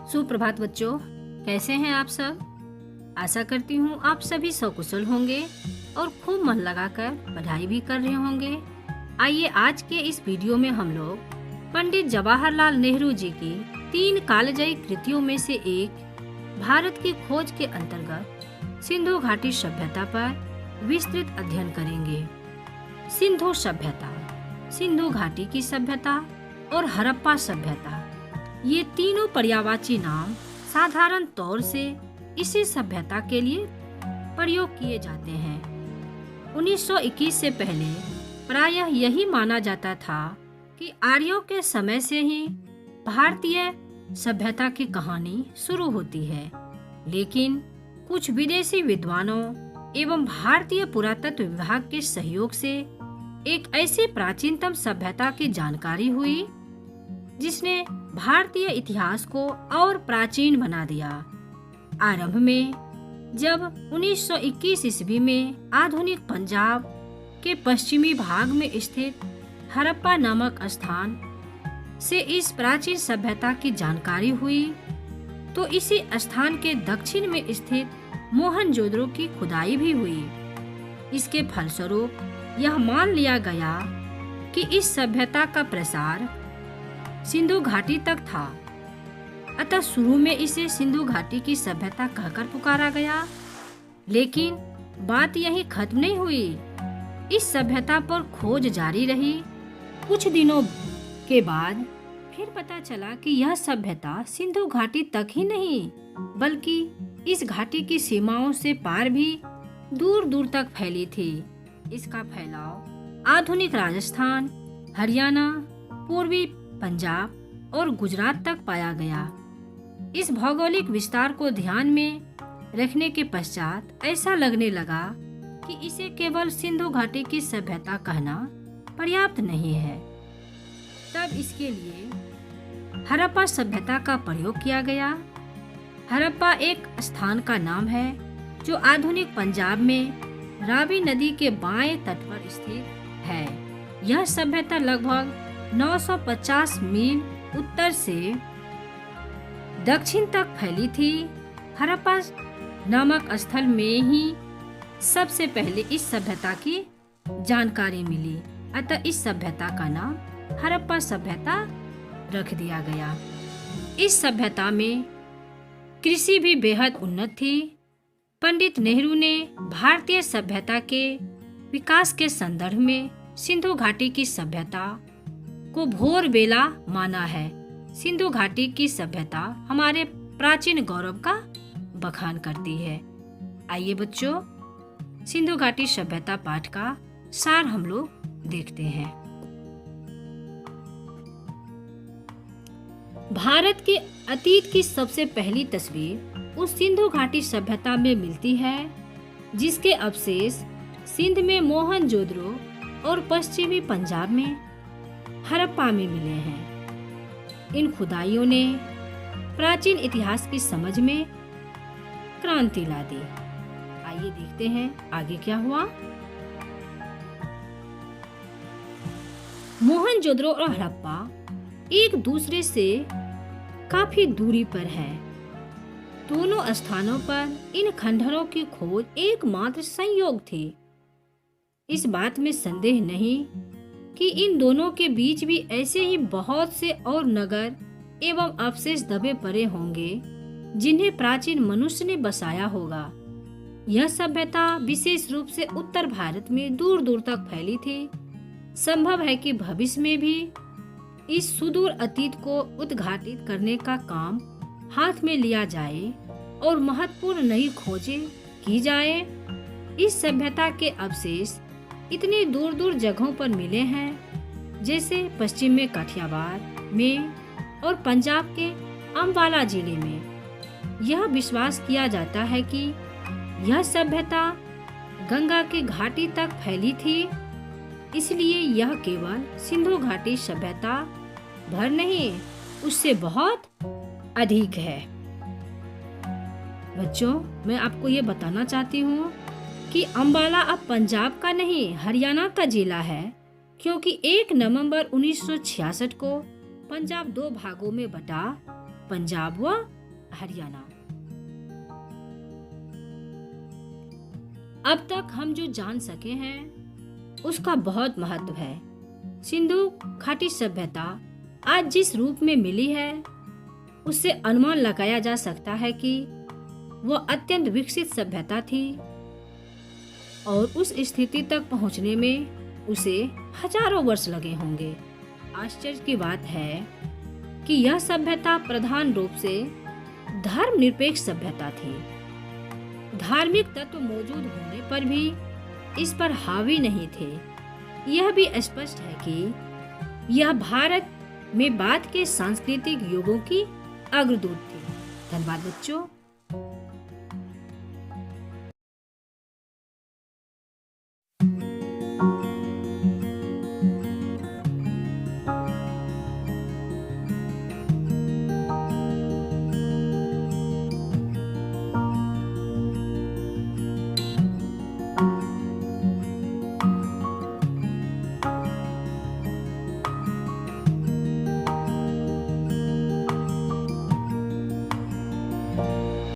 सुप्रभात बच्चों, कैसे हैं आप सब। आशा करती हूँ आप सभी सकुशल होंगे और खूब मन लगाकर पढ़ाई भी कर रहे होंगे। आइए आज के इस वीडियो में हम लोग पंडित जवाहरलाल नेहरू जी की 3 कालजयी कृतियों में से एक भारत की खोज के अंतर्गत सिंधु घाटी सभ्यता पर विस्तृत अध्ययन करेंगे। सिंधु सभ्यता, सिंधु घाटी की सभ्यता और हड़प्पा सभ्यता, ये तीनों पर्यायवाची नाम साधारण तौर से इसी सभ्यता के लिए प्रयोग किए जाते हैं। 1921 से पहले प्रायः यही माना जाता था कि आर्यों के समय से ही भारतीय सभ्यता की कहानी शुरू होती है, लेकिन कुछ विदेशी विद्वानों एवं भारतीय पुरातत्व विभाग के सहयोग से एक ऐसी प्राचीनतम सभ्यता की जानकारी हुई जिसने भारतीय इतिहास को और प्राचीन बना दिया। आरंभ में जब 1921 ईस्वी में आधुनिक पंजाब के पश्चिमी भाग में स्थित हड़प्पा नामक स्थान से इस प्राचीन सभ्यता की जानकारी हुई, तो इसी स्थान के दक्षिण में स्थित मोहनजोदड़ो की खुदाई भी हुई। इसके फलस्वरूप यह मान लिया गया कि इस सभ्यता का प्रसार सिंधु घाटी तक था। अतः शुरू में इसे सिंधु घाटी की सभ्यता कहकर पुकारा गया, लेकिन बात यहीं खत्म नहीं हुई। इस सभ्यता पर खोज जारी रही। कुछ दिनों के बाद फिर पता चला कि यह सभ्यता सिंधु घाटी तक ही नहीं, बल्कि इस घाटी की सीमाओं से पार भी दूर दूर तक फैली थी। इसका फैलाव आधुनिक राजस्थान, हरियाणा, पूर्वी पंजाब और गुजरात तक पाया गया। इस भौगोलिक विस्तार को ध्यान में रखने के पश्चात ऐसा लगने लगा कि इसे केवल सिंधु घाटी की सभ्यता कहना पर्याप्त नहीं है। तब इसके लिए हड़प्पा सभ्यता का प्रयोग किया गया। हड़प्पा एक स्थान का नाम है जो आधुनिक पंजाब में रावी नदी के बाएं तट पर स्थित है। यह सभ्यता लगभग 950 मील उत्तर से दक्षिण तक फैली थी। हड़प्पा नामक स्थल में ही सबसे पहले इस सभ्यता की जानकारी मिली। अतः इस सभ्यता का नाम हड़प्पा सभ्यता रख दिया गया। इस सभ्यता में कृषि भी बेहद उन्नत थी। पंडित नेहरू ने भारतीय सभ्यता के विकास के संदर्भ में सिंधु घाटी की सभ्यता को भोर बेला माना है। सिंधु घाटी की सभ्यता हमारे प्राचीन गौरव का बखान करती है। आइए बच्चों, सिंधु घाटी सभ्यता पाठ का सार हम लोग देखते हैं। भारत के अतीत की सबसे पहली तस्वीर उस सिंधु घाटी सभ्यता में मिलती है जिसके अवशेष सिंध में मोहनजोदड़ो और पश्चिमी पंजाब में हड़प्पा में मिले हैं। इन खुदाइयों ने प्राचीन इतिहास की समझ में क्रांति ला दी। आइए देखते हैं आगे क्या हुआ। मोहनजोदड़ो और हड़प्पा एक दूसरे से काफी दूरी पर है। दोनों स्थानों पर इन खंडहरों की खोज एकमात्र संयोग थी। इस बात में संदेह नहीं कि इन दोनों के बीच भी ऐसे ही बहुत से और नगर एवं अवशेष दबे पड़े होंगे जिन्हें प्राचीन मनुष्य ने बसाया होगा। यह सभ्यता विशेष रूप से उत्तर भारत में दूर दूर तक फैली थी। संभव है कि भविष्य में भी इस सुदूर अतीत को उद्घाटित करने का काम हाथ में लिया जाए और महत्वपूर्ण नई खोजें की जाए। इस सभ्यता के अवशेष इतनी दूर दूर जगहों पर मिले हैं, जैसे पश्चिम में काठियावाड़ में और पंजाब के अम्बाला जिले में। यह विश्वास किया जाता है कि यह सभ्यता गंगा की घाटी तक फैली थी, इसलिए यह केवल सिंधु घाटी सभ्यता भर नहीं, उससे बहुत अधिक है। बच्चों, मैं आपको ये बताना चाहती हूँ कि अम्बाला अब पंजाब का नहीं हरियाणा का जिला है, क्योंकि 1 नवंबर 1966 को पंजाब 2 भागों में बटा पंजाब व हरियाणा। अब तक हम जो जान सके हैं उसका बहुत महत्व है। सिंधु घाटी सभ्यता आज जिस रूप में मिली है उससे अनुमान लगाया जा सकता है कि वह अत्यंत विकसित सभ्यता थी और उस स्थिति तक पहुंचने में उसे हजारों वर्ष लगे होंगे। आश्चर्य की बात है कि यह सभ्यता प्रधान रूप से धर्मनिरपेक्ष सभ्यता थी। धार्मिक तत्व मौजूद होने पर भी इस पर हावी नहीं थे। यह भी स्पष्ट है कि यह भारत में बाद के सांस्कृतिक युगों की अग्रदूत थी। धन्यवाद बच्चों।